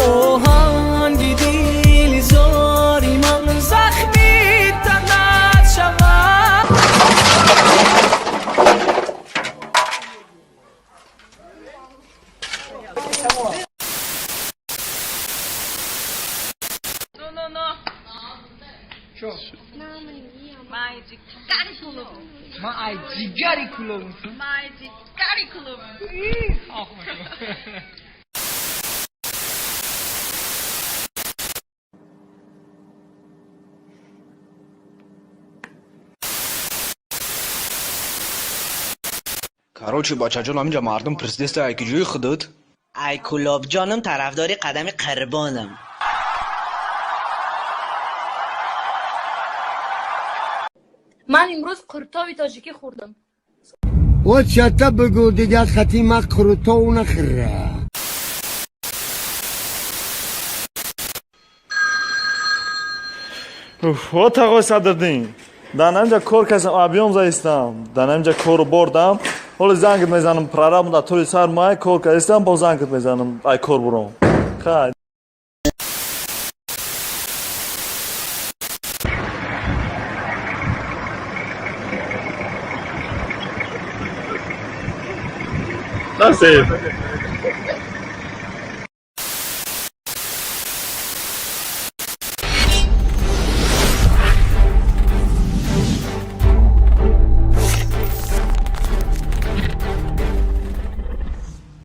آهنگ دیل زاری من زخمی تنت شود. No. شو My jigari kulub. ما ای جیگری کلوم My jigari kulub. Короче, бачаҷон ҳаминҷа мардум президенти айкиҷои худуд. ای کلاب جانم طرفداری قدم قربانم. من امروز قرتاوی تاجیکی خوردم. و چطه بگو دیگه خطی ما قرتاو نخره. Вот такой садырдин. Да намҷа кор касам объем заистам. Да намҷа кору бордам. Ҳоли зангт мезанам прораб да тури сар май кор касам бо зангт мезанам. Ай кор бурам. Хай. That's it.